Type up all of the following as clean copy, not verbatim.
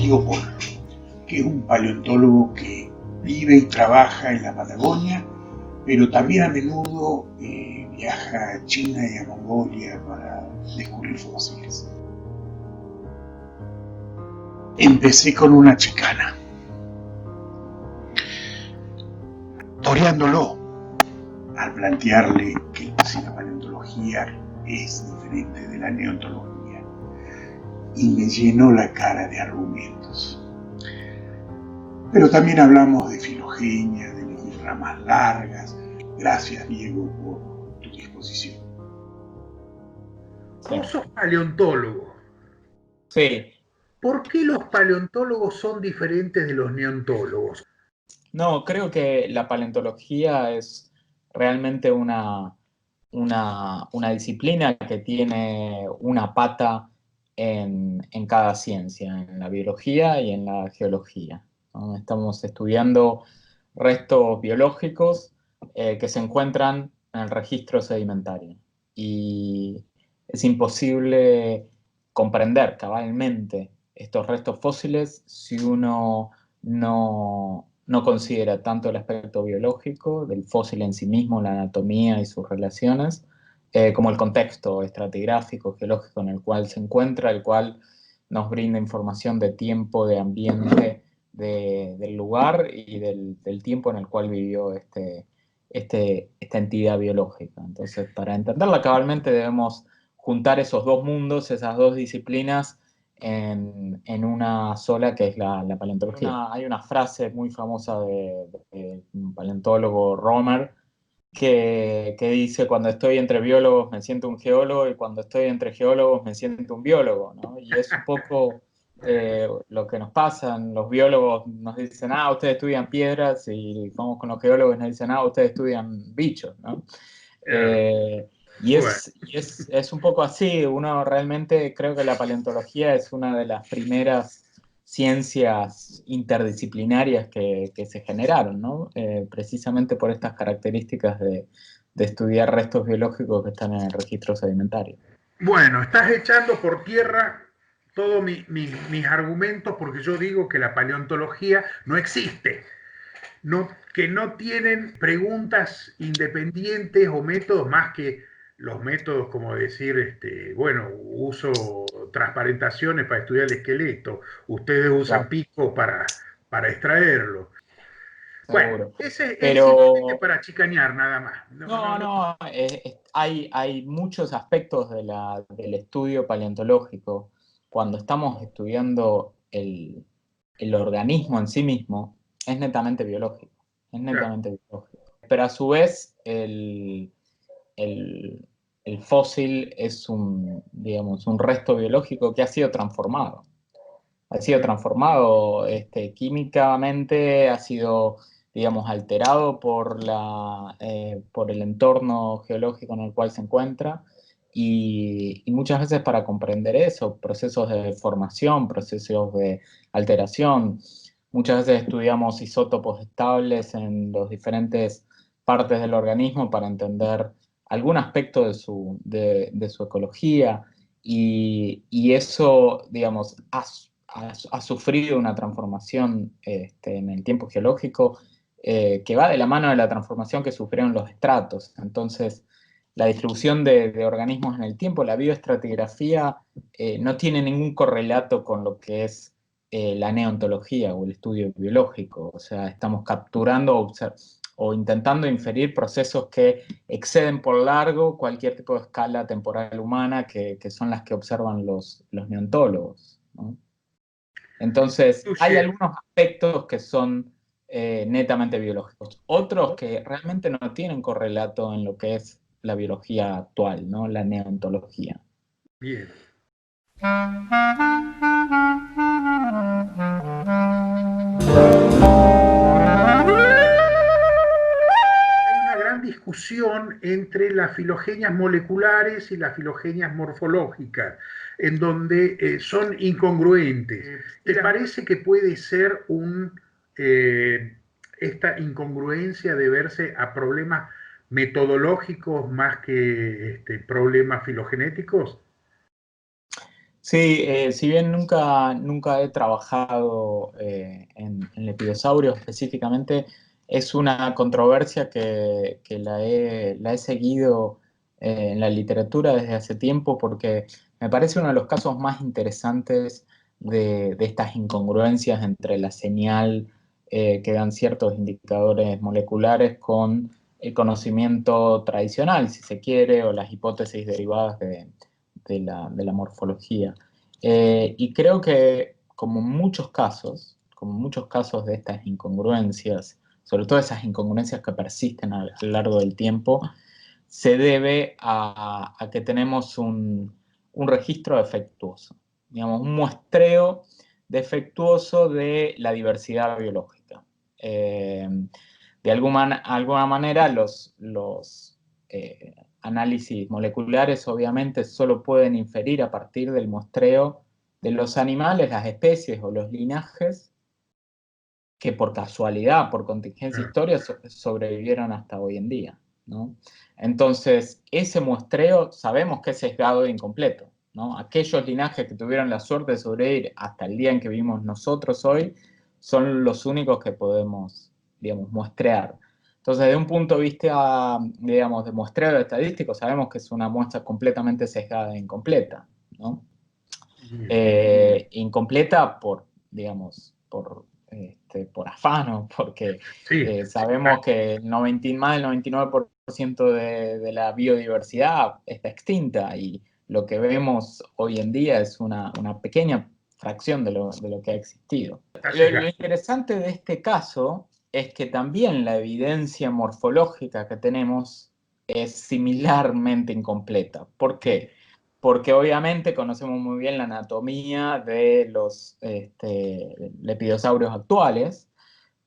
Diego Polo, que es un paleontólogo que vive y trabaja en la Patagonia, pero también a menudo viaja a China y a Mongolia para descubrir fósiles. Empecé con una chicana, toreándolo, al plantearle que si la paleontología es diferente de la neontología, y me llenó la cara de argumentos. Pero también hablamos de filogenia, de medir ramas largas. Gracias, Diego, por tu disposición. Vos sos paleontólogo. Sí. ¿Por qué los paleontólogos son diferentes de los neontólogos? No, creo que la paleontología es realmente una disciplina que tiene una pata en cada ciencia, en la biología y en la geología, ¿no? Estamos estudiando restos biológicos que se encuentran en el registro sedimentario. Y es imposible comprender cabalmente estos restos fósiles si uno no considera tanto el aspecto biológico del fósil en sí mismo, la anatomía y sus relaciones, como el contexto estratigráfico, geológico en el cual se encuentra, el cual nos brinda información de tiempo, de ambiente, del lugar y del tiempo en el cual vivió esta entidad biológica. Entonces, para entenderla cabalmente debemos juntar esos dos mundos, esas dos disciplinas, en una sola, que es la paleontología. Hay una frase muy famosa de un paleontólogo, Romer, que dice: cuando estoy entre biólogos me siento un geólogo y cuando estoy entre geólogos me siento un biólogo, ¿no? Y es un poco lo que nos pasa. Los biólogos nos dicen: ustedes estudian piedras, y vamos con los geólogos y nos dicen: ustedes estudian bichos, ¿no? Y es un poco así. Uno realmente creo que la paleontología es una de las primeras ciencias interdisciplinarias que se generaron, ¿no? Precisamente por estas características de estudiar restos biológicos que están en el registro sedimentario. Bueno, estás echando por tierra todos mis argumentos, porque yo digo que la paleontología no existe. Que no tienen preguntas independientes o métodos más que los métodos, como decir, bueno, uso transparentaciones para estudiar el esqueleto, ustedes usan pico para extraerlo. Bueno, ese es simplemente para chicanear nada más. No, hay muchos aspectos del estudio paleontológico. Cuando estamos estudiando el organismo en sí mismo, es netamente biológico. Es netamente biológico. Pero a su vez, el fósil es digamos, un resto biológico que ha sido transformado. Ha sido transformado químicamente, ha sido, digamos, alterado por el entorno geológico en el cual se encuentra, y muchas veces, para comprender eso, procesos de formación, procesos de alteración, muchas veces estudiamos isótopos estables en las diferentes partes del organismo para entender algún aspecto de su ecología, y eso, digamos, ha sufrido una transformación en el tiempo geológico que va de la mano de la transformación que sufrieron los estratos. Entonces, la distribución de organismos en el tiempo, la bioestratigrafía, no tiene ningún correlato con lo que es la neontología o el estudio biológico. O sea, estamos capturando o intentando inferir procesos que exceden por largo cualquier tipo de escala temporal humana, que son las que observan los neontólogos, ¿no? Entonces, hay algunos aspectos que son netamente biológicos, otros que realmente no tienen correlato en lo que es la biología actual, ¿no? La neontología. Bien. Discusión entre las filogenias moleculares y las filogenias morfológicas, en donde son incongruentes. ¿Te parece que puede ser esta incongruencia deberse a problemas metodológicos más que problemas filogenéticos? Sí, si bien nunca he trabajado en lepidosaurios específicamente, es una controversia que la he seguido en la literatura desde hace tiempo porque me parece uno de los casos más interesantes de estas incongruencias entre la señal que dan ciertos indicadores moleculares con el conocimiento tradicional, si se quiere, o las hipótesis derivadas de la morfología. Y creo que como muchos casos de estas incongruencias, sobre todo esas incongruencias que persisten a lo largo del tiempo, se debe a que tenemos un registro defectuoso, digamos, un muestreo defectuoso de la diversidad biológica. De alguna manera, los análisis moleculares obviamente solo pueden inferir a partir del muestreo de los animales, las especies o los linajes que por casualidad, por contingencia histórica, sobrevivieron hasta hoy en día, ¿no? Entonces, ese muestreo sabemos que es sesgado e incompleto, ¿no? Aquellos linajes que tuvieron la suerte de sobrevivir hasta el día en que vivimos nosotros hoy son los únicos que podemos, digamos, muestrear. Entonces, de un punto de vista, digamos, de muestreo estadístico, sabemos que es una muestra completamente sesgada e incompleta, ¿no? Incompleta digamos, por afano, porque Sí, sabemos que más del 99% de la biodiversidad está extinta y lo que vemos hoy en día es una pequeña fracción de lo que ha existido. Lo interesante de este caso es que también la evidencia morfológica que tenemos es similarmente incompleta. ¿Por qué? Porque obviamente conocemos muy bien la anatomía de los lepidosaurios actuales,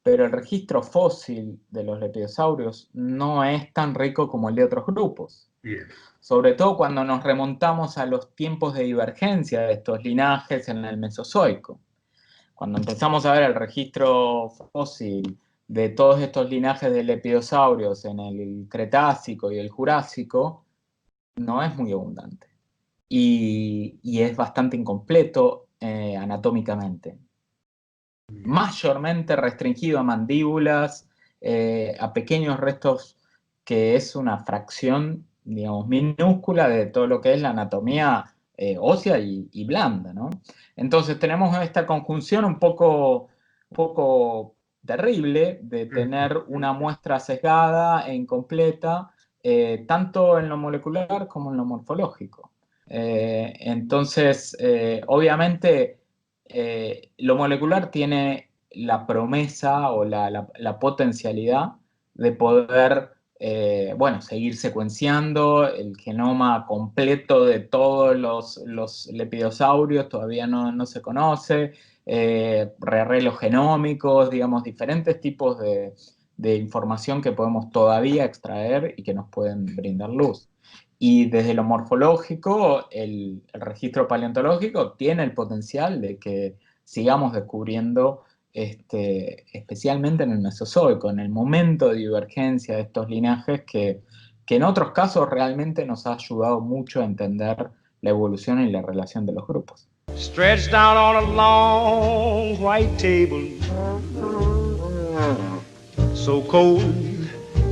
pero el registro fósil de los lepidosaurios no es tan rico como el de otros grupos. bien. Sobre todo cuando nos remontamos a los tiempos de divergencia de estos linajes en el Mesozoico. Cuando empezamos a ver el registro fósil de todos estos linajes de lepidosaurios en el Cretácico y el Jurásico, no es muy abundante. Y es bastante incompleto anatómicamente. Mayormente restringido a mandíbulas, a pequeños restos, que es una fracción, digamos, minúscula de todo lo que es la anatomía ósea y blanda, ¿no? Entonces tenemos esta conjunción un poco terrible de tener una muestra sesgada e incompleta, tanto en lo molecular como en lo morfológico. Entonces, obviamente, lo molecular tiene la promesa o la potencialidad de poder, bueno, seguir secuenciando el genoma completo de todos los lepidosaurios, todavía no se conoce, rearreglos genómicos, digamos, diferentes tipos de información que podemos todavía extraer y que nos pueden brindar luz. Y desde lo morfológico, el registro paleontológico tiene el potencial de que sigamos descubriendo, especialmente en el Mesozoico, en el momento de divergencia de estos linajes que en otros casos realmente nos ha ayudado mucho a entender la evolución y la relación de los grupos. Stretched out on a long white table, so cold,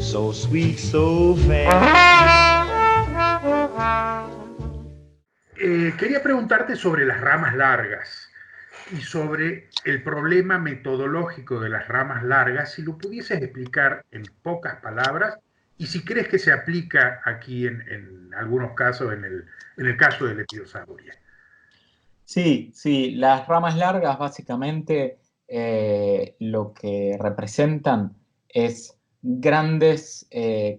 so sweet, so fair. Quería preguntarte sobre las ramas largas y sobre el problema metodológico de las ramas largas, si lo pudieses explicar en pocas palabras y si crees que se aplica aquí en algunos casos, en el caso de Lepidosauria. Sí, las ramas largas básicamente lo que representan es grandes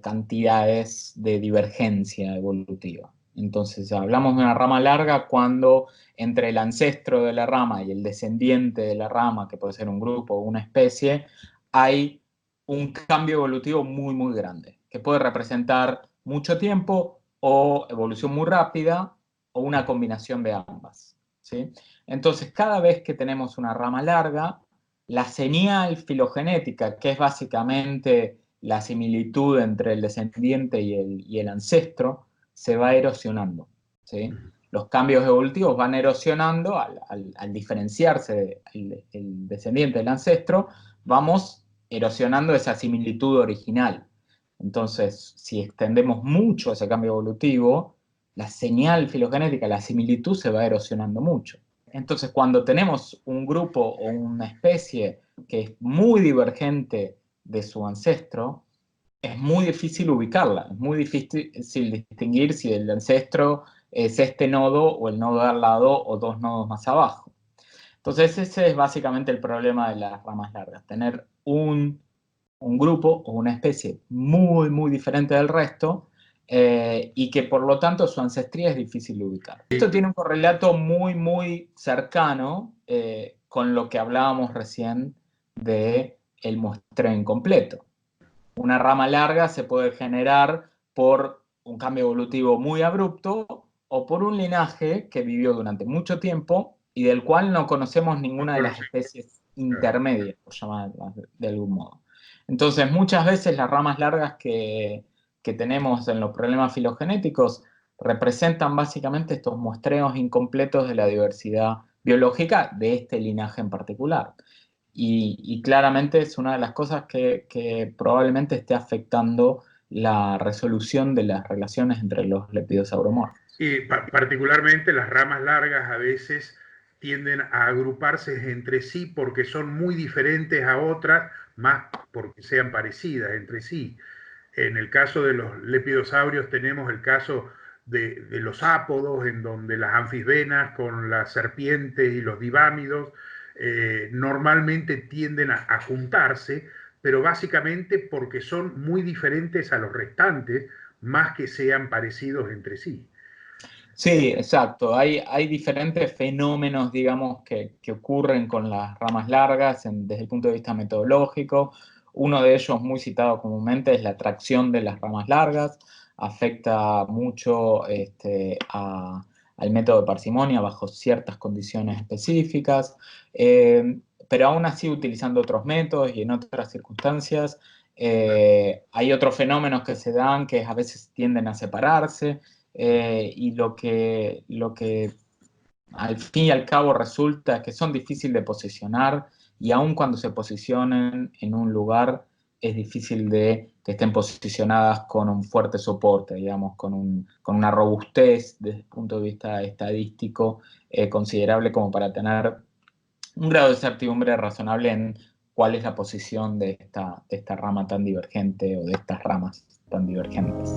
cantidades de divergencia evolutiva. Entonces, hablamos de una rama larga cuando entre el ancestro de la rama y el descendiente de la rama, que puede ser un grupo o una especie, hay un cambio evolutivo muy, muy grande, que puede representar mucho tiempo o evolución muy rápida o una combinación de ambas, ¿sí? Entonces, cada vez que tenemos una rama larga, la señal filogenética, que es básicamente la similitud entre el descendiente y el ancestro, se va erosionando, ¿sí? los cambios evolutivos van erosionando, al diferenciarse el descendiente del ancestro, vamos erosionando esa similitud original. Entonces, si extendemos mucho ese cambio evolutivo, la señal filogenética, la similitud se va erosionando mucho. Entonces, cuando tenemos un grupo o una especie que es muy divergente de su ancestro, es muy difícil ubicarla, es muy difícil distinguir si el ancestro es este nodo o el nodo de al lado o dos nodos más abajo. Entonces ese es básicamente el problema de las ramas largas, tener un grupo o una especie muy, muy diferente del resto y que por lo tanto su ancestría es difícil de ubicar. Esto tiene un correlato muy, muy cercano con lo que hablábamos recién del muestreo incompleto. Una rama larga se puede generar por un cambio evolutivo muy abrupto o por un linaje que vivió durante mucho tiempo y del cual no conocemos ninguna de las especies intermedias, por llamarlas de algún modo. Entonces, muchas veces las ramas largas que tenemos en los problemas filogenéticos representan básicamente estos muestreos incompletos de la diversidad biológica de este linaje en particular. Y claramente es una de las cosas que probablemente esté afectando la resolución de las relaciones entre los lepidosauромorfos. Y particularmente las ramas largas a veces tienden a agruparse entre sí porque son muy diferentes a otras, más porque sean parecidas entre sí. En el caso de los lepidosaurios tenemos el caso de los ápodos, en donde las anfisbenas con las serpientes y los divámidos normalmente tienden a juntarse, pero básicamente porque son muy diferentes a los restantes, más que sean parecidos entre sí. Sí, exacto. Hay diferentes fenómenos, digamos, que ocurren con las ramas largas desde el punto de vista metodológico. Uno de ellos, muy citado comúnmente, es la atracción de las ramas largas. Afecta mucho al método de parsimonia bajo ciertas condiciones específicas, pero aún así utilizando otros métodos y en otras circunstancias. Hay otros fenómenos que se dan que a veces tienden a separarse. Y lo que al fin y al cabo resulta es que son difíciles de posicionar y aun cuando se posicionen en un lugar es difícil de que estén posicionadas con un fuerte soporte, digamos, con una robustez desde el punto de vista estadístico considerable como para tener un grado de certidumbre razonable en cuál es la posición de esta rama tan divergente o de estas ramas tan divergentes.